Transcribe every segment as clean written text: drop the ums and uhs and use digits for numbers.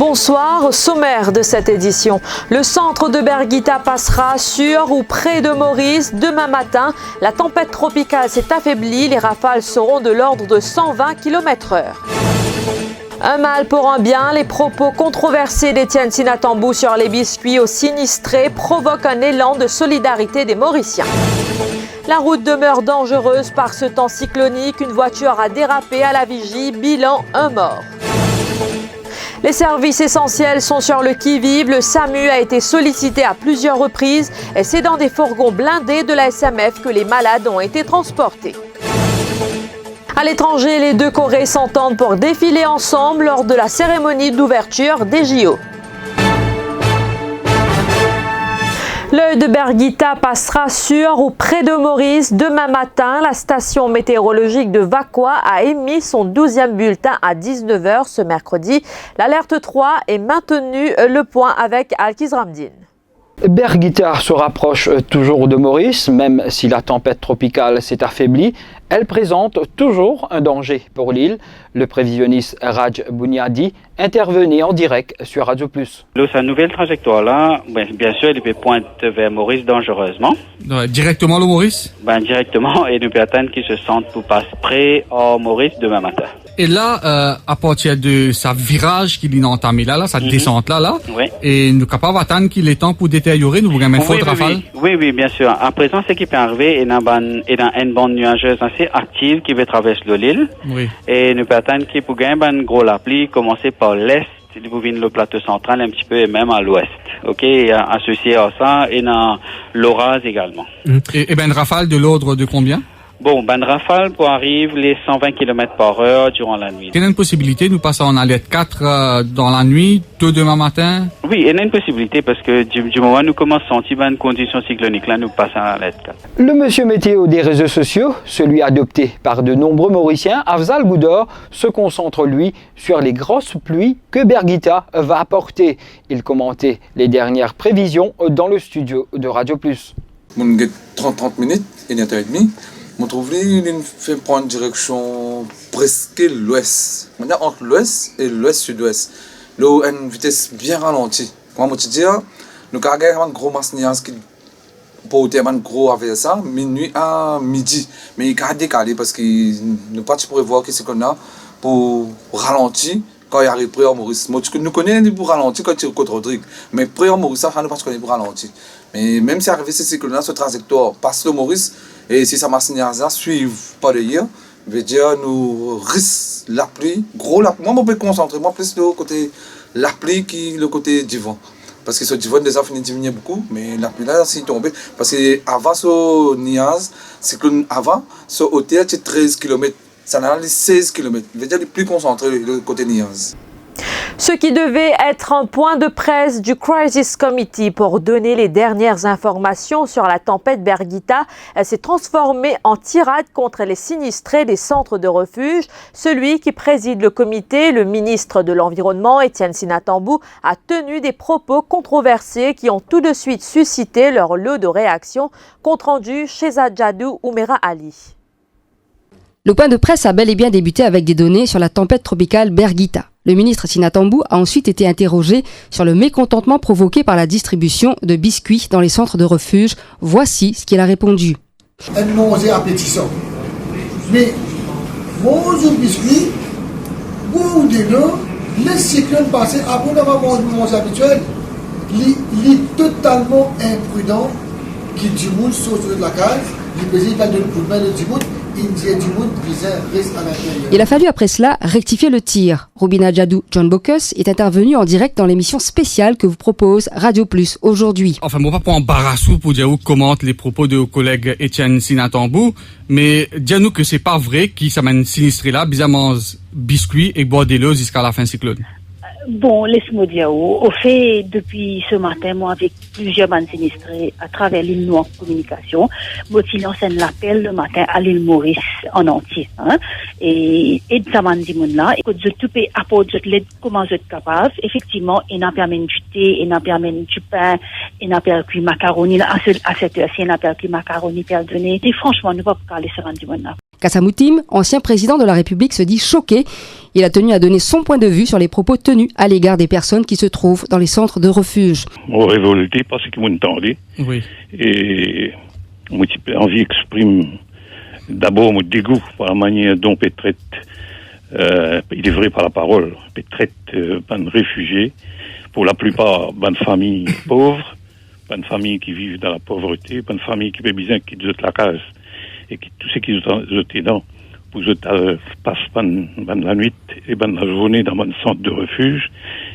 Bonsoir, sommaire de cette édition. Le centre de Berguita passera sur ou près de Maurice demain matin. La tempête tropicale s'est affaiblie, les rafales seront de l'ordre de 120 km/h. Un mal pour un bien, les propos controversés d'Étienne Sinatambou sur les biscuits aux sinistrés provoquent un élan de solidarité des Mauriciens. La route demeure dangereuse par ce temps cyclonique. Une voiture a dérapé à la vigie, bilan un mort. Les services essentiels sont sur le qui-vive. Le SAMU a été sollicité à plusieurs reprises et c'est dans des fourgons blindés de la SMF que les malades ont été transportés. À l'étranger, les deux Corées s'entendent pour défiler ensemble lors de la cérémonie d'ouverture des JO. L'œil de Berguita passera sur ou près de Maurice demain matin. La station météorologique de Vakwa a émis son 12e bulletin à 19h ce mercredi. L'alerte 3 est maintenue. Le point avec Alkiz Ramdin. Berguita se rapproche toujours de Maurice, même si la tempête tropicale s'est affaiblie. Elle présente toujours un danger pour l'île. Le prévisionniste Raj Bounyadi intervenait en direct sur Radio Plus. Sa nouvelle trajectoire là, bien sûr, elle peut pointer vers Maurice dangereusement. Directement le Maurice? Directement, et nous peut attendre qu'il se sente pour passer près au Maurice demain matin. Et là, à partir de sa virage qu'il a entamé là, sa descente là, oui. Et nous sommes capables d'attendre qu'il est temps pour détériorer, nous voulons mettre rafale? Oui, bien sûr. À présent, ce qui peut arriver est dans une bande nuageuse assez active qui va traverser l'île. Oui. Et nous peut attendre qu'il peut gagner une grosse pluie, commencer par l'est, vous venez le plateau central un petit peu et même à l'ouest. Ok, et associé à ça, et dans l'orage également. Et une rafale de l'ordre de combien? Une rafale pour arriver les 120 km/h durant la nuit. Il y a une possibilité, nous passons en alerte 4 dans la nuit, 2 demain matin? Oui, il y a une possibilité parce que du moment où nous commençons à sentir une condition cyclonique, là, nous passons en alerte 4. Le monsieur météo des réseaux sociaux, celui adopté par de nombreux Mauriciens, Afzal Goudor, se concentre, lui, sur les grosses pluies que Berguita va apporter. Il commentait les dernières prévisions dans le studio de Radio Plus. 30 minutes, 1h30. Je trouve qu'il fait prendre direction presque l'ouest. Maintenant, entre l'ouest et l'ouest-sud-ouest. Là où une vitesse bien ralentie. Comment je dis, nous avons une grosse masse nuage qui peut être un gros avec ça, minuit à midi. Mais il a décalé parce que nous pas prévoir que c'est qu'on a pour ralentir quand il arrive près à Maurice. Nous connaissons pour ralentir quand il est côte Rodrigue. Mais près à Maurice, ça ne pas connaître pour ralentir. Mais même si arrivé ce cycle-là, ce trajectoire passe le Maurice, et si ça marche ne suivre pas d'ailleurs, veut dire nous risque la pluie, gros la pluie. Moi, je peux concentrer moi plus le côté la pluie que le côté du vent. Parce que ce vent déjà fini de diminuer beaucoup, mais la pluie là, c'est tombé. Parce que avant ce nuage, cyclone avant, ce hôtel c'est 13 km. Ça n'a pas 16 km. Veut dire plus concentré le côté nuage. Ce qui devait être un point de presse du Crisis Committee pour donner les dernières informations sur la tempête Berguita s'est transformé en tirade contre les sinistrés des centres de refuge. Celui qui préside le comité, le ministre de l'Environnement, Étienne Sinatambou, a tenu des propos controversés qui ont tout de suite suscité leur lot de réactions. Compte rendu chez Adjadou Oumera Ali. Le point de presse a bel et bien débuté avec des données sur la tempête tropicale Berguita. Le ministre Sinatambou a ensuite été interrogé sur le mécontentement provoqué par la distribution de biscuits dans les centres de refuge. Voici ce qu'il a répondu. Un nausée appétissant. Mais, manger biscuits, goût de l'eau, le cyclone passé avant d'avoir manger habituel, il est totalement imprudent qui du monde saute de la case, il peut pas de coup de main de du monde. Il a fallu après cela rectifier le tir. Rubina Djadou, John Bocus est intervenu en direct dans l'émission spéciale que vous propose Radio Plus aujourd'hui. Enfin, moi pas pour embarrasser pour dire où commente les propos de vos collègues Étienne Sinatambou, mais dis-nous que c'est pas vrai qu'il s'amène sinistré là, bizarrement biscuit et boire des lots jusqu'à la fin cyclone. Bon, laisse-moi dire, au fait, depuis ce matin, moi, avec plusieurs bandes sinistrées à travers l'île Noire Communication, moi, qui lance un appel le matin à l'île Maurice en entier, et de sa bande là, et que je te peux apporter l'aide, comment je suis capable, effectivement, il n'a permis du thé, il n'a permis du pain, il n'a permis du macaroni, à cette heure-ci, il n'a permis du macaroni, perdonné, et franchement, nous ne pouvons pas parler ce bande là. Kassamoutim, ancien président de la République, se dit choqué. Il a tenu à donner son point de vue sur les propos tenus à l'égard des personnes qui se trouvent dans les centres de refuge. On est révolté parce que vous entendez. Oui. Et mon envie exprime d'abord mon dégoût par la manière dont peut traite, il est vrai par la parole, peut traite ban réfugiés, pour la plupart ban familles pauvres, ban familles qui vivent dans la pauvreté, ban familles qui besoin qui de la case et qui tout ce qui sont dans pour passe la nuit et la journée dans un centre de refuge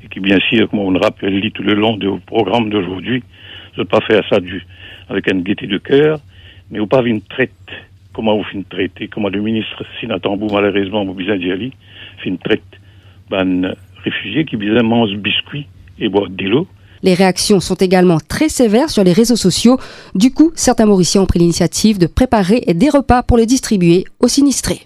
et qui bien sûr, comme on le rappelle tout le long du programme d'aujourd'hui, je ne pas faire ça avec une gaieté de cœur, mais ou pas une traite. Comment vous faites traiter, comment le ministre Sinatambou, malheureusement, Moubisa Diali, fait une traite ban réfugiés qui besoin manger biscuits et boire de l'eau. Les réactions sont également très sévères sur les réseaux sociaux. Du coup, certains Mauriciens ont pris l'initiative de préparer des repas pour les distribuer aux sinistrés.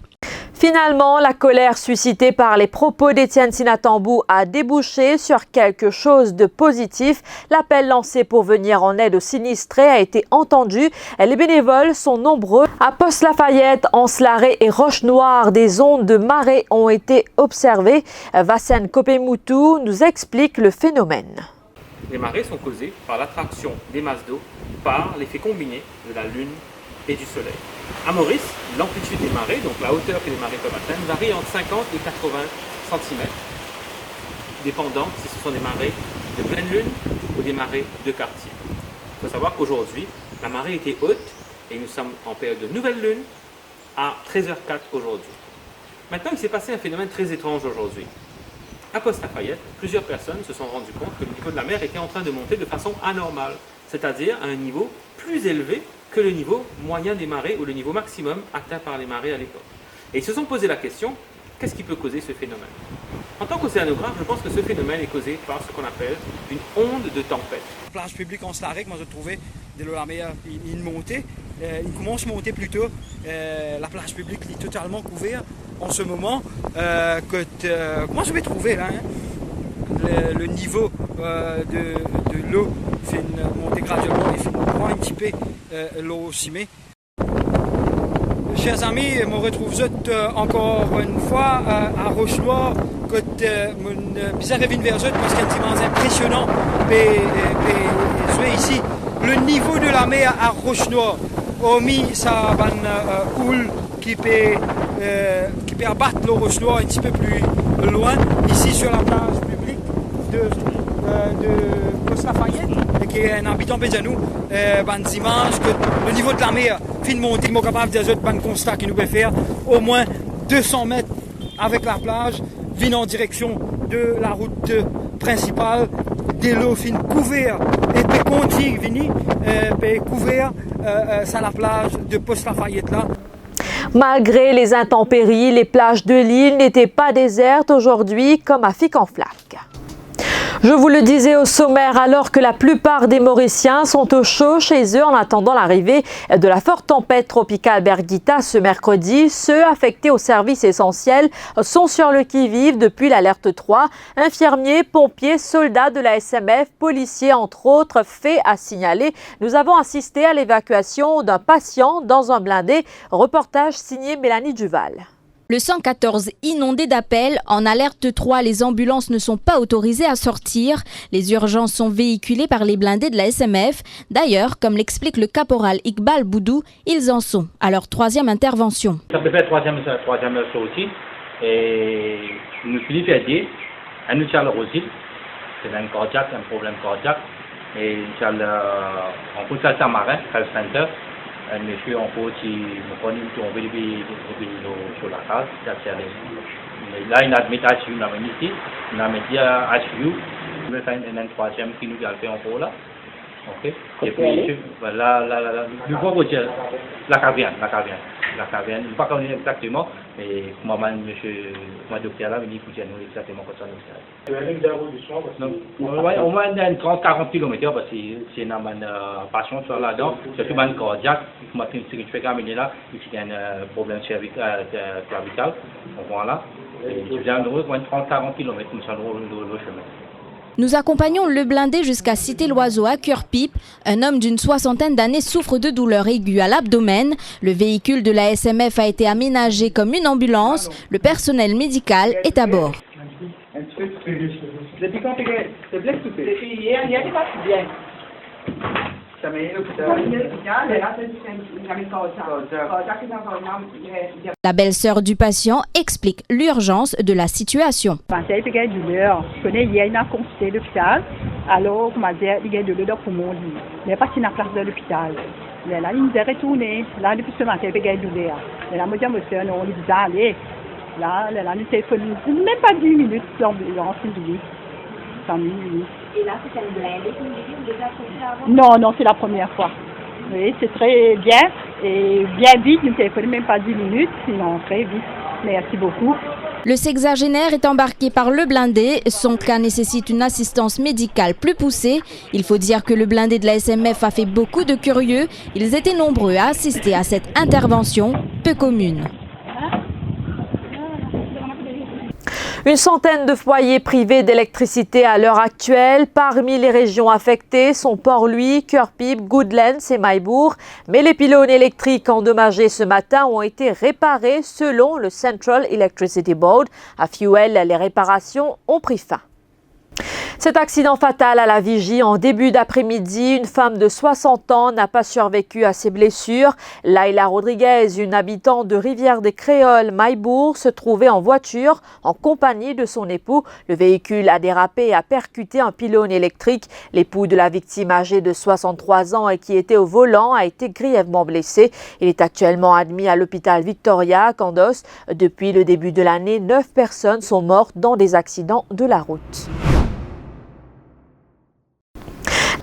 Finalement, la colère suscitée par les propos d'Étienne Sinatambou a débouché sur quelque chose de positif. L'appel lancé pour venir en aide aux sinistrés a été entendu. Les bénévoles sont nombreux. À Poste-Lafayette, Anse-Larrey et Roche-Noire, des ondes de marée ont été observées. Vassen Kopemoutou nous explique le phénomène. Les marées sont causées par l'attraction des masses d'eau par l'effet combiné de la Lune et du Soleil. À Maurice, l'amplitude des marées, donc la hauteur que les marées peuvent atteindre, varie entre 50 et 80 cm, dépendant si ce sont des marées de pleine lune ou des marées de quartier. Il faut savoir qu'aujourd'hui, la marée était haute et nous sommes en période de nouvelle lune à 13h04 aujourd'hui. Maintenant, il s'est passé un phénomène très étrange aujourd'hui. À Poste-Lafayette, plusieurs personnes se sont rendues compte que le niveau de la mer était en train de monter de façon anormale, c'est-à-dire à un niveau plus élevé que le niveau moyen des marées ou le niveau maximum atteint par les marées à l'époque. Et ils se sont posé la question, qu'est-ce qui peut causer ce phénomène? En tant qu'océanographe, je pense que ce phénomène est causé par ce qu'on appelle une onde de tempête. La plage publique en Anse-Larrey, moi je trouvais de l'eau la mer, il montait, il commence à monter plutôt. La plage publique est totalement couverte en ce moment. Moi je vais trouver là, le niveau de l'eau fait monter graduellement et fait prendre un petit peu l'eau aussi. Chers amis, je me retrouve encore une fois à Roche-Noire, bizarre revient vers eux parce qu'il y a un impressionnant. Ici, le niveau de la mer à Roche-Noire, hormis sa houle qui peut abattre le Roche-Noire un petit peu plus loin, ici sur la plage publique de Poste-Lafayette, qui est un habitant de nous, dimanche, que le niveau de la mer fin de monter, nous sommes capables de faire un constat qui nous peut faire au moins 200 mètres avec la plage, vient en direction de la route principale, de l'eau fin couvert et peut continuer venir, peut couvert sur la plage de Poste-Lafayette là. Malgré les intempéries, les plages de l'île n'étaient pas désertes aujourd'hui comme à Fic-en-Flac. Je vous le disais au sommaire, alors que la plupart des Mauriciens sont au chaud chez eux en attendant l'arrivée de la forte tempête tropicale Berghita ce mercredi, ceux affectés aux services essentiels sont sur le qui-vive depuis l'alerte 3. Infirmiers, pompiers, soldats de la SMF, policiers entre autres, faits à signaler. Nous avons assisté à l'évacuation d'un patient dans un blindé. Reportage signé Mélanie Duval. Le 114 inondé d'appels, en alerte 3, les ambulances ne sont pas autorisées à sortir. Les urgences sont véhiculées par les blindés de la SMF. D'ailleurs, comme l'explique le caporal Iqbal Boudou, ils en sont à leur troisième intervention. Ça peut faire troisième sortie et nous finissons faire dire, nous allons aussi, c'est un cardiaque, un problème cardiaque et on peut faire ça marin, health center. Un monsieur en fait qui me connaît tomber sur la case, là il a admis à ICU, il a mis ici, il a mis à ICU, il me fait un troisième qui nous a fait en haut là, ok. Et puis là, le gros dire la caverne, je ne sais pas comment exactement, mais monsieur, ma docteur là, il dit que nous exactement comme ça au moins 30-40 km parce que c'est une patient sur là-dedans, c'est tout un cardiaque, si tu fais caminer là, il y a un problème clavical, voilà, et je viens de 30-40 km, nous sommes le chemin. Nous accompagnons le blindé jusqu'à Cité-l'Oiseau à Cœur-Pipe. Un homme d'une 60aine d'années souffre de douleurs aiguës à l'abdomen. Le véhicule de la SMF a été aménagé comme une ambulance. Le personnel médical est à bord. La belle-sœur du patient explique l'urgence de la situation. J'ai eu douleur. Je connais hier une consulté l'hôpital. Alors, on m'a dit qu'il y a de douleur pour mon lit. Mais pas si la place de l'hôpital. Mais là, il nous est retourné. Là, depuis ce matin, il y a eu douleur. Mais là, moi, je me suis dit, on est allé. Là, nous téléphone, même pas 10 minutes, l'ambulance, il et là, c'est une blindée qui nous dit déjà avant? Non, c'est la première fois. Oui, c'est très bien et bien vite. Nous ne téléphonons même pas 10 minutes, sinon très vite. Merci beaucoup. Le sexagénaire est embarqué par le blindé. Son cas nécessite une assistance médicale plus poussée. Il faut dire que le blindé de la SMF a fait beaucoup de curieux. Ils étaient nombreux à assister à cette intervention peu commune. Une centaine de foyers privés d'électricité à l'heure actuelle. Parmi les régions affectées sont Port-Louis, Cœur-Pipe, Goodlands et Maillebourg. Mais les pylônes électriques endommagés ce matin ont été réparés selon le Central Electricity Board. À Fuel, les réparations ont pris fin. Cet accident fatal à la Vigie en début d'après-midi, une femme de 60 ans n'a pas survécu à ses blessures. Laila Rodriguez, une habitante de Rivière-des-Créoles, Maillebourg, se trouvait en voiture en compagnie de son époux. Le véhicule a dérapé et a percuté un pylône électrique. L'époux de la victime âgée de 63 ans et qui était au volant a été grièvement blessé. Il est actuellement admis à l'hôpital Victoria à Candos. Depuis le début de l'année, 9 personnes sont mortes dans des accidents de la route.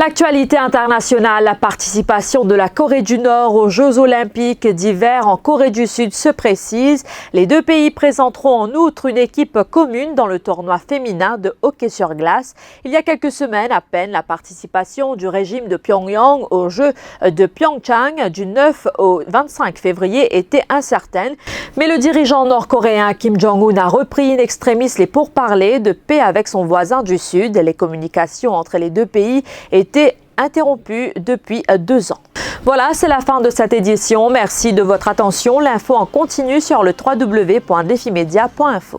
L'actualité internationale, la participation de la Corée du Nord aux Jeux olympiques d'hiver en Corée du Sud se précise. Les deux pays présenteront en outre une équipe commune dans le tournoi féminin de hockey sur glace. Il y a quelques semaines à peine, la participation du régime de Pyongyang aux Jeux de Pyeongchang du 9 au 25 février était incertaine. Mais le dirigeant nord-coréen Kim Jong-un a repris in extremis les pourparlers de paix avec son voisin du Sud. Les communications entre les deux pays étaient interrompues depuis 2 ans. Voilà, c'est la fin de cette édition. Merci de votre attention. L'info en continu sur le www.defimedia.info.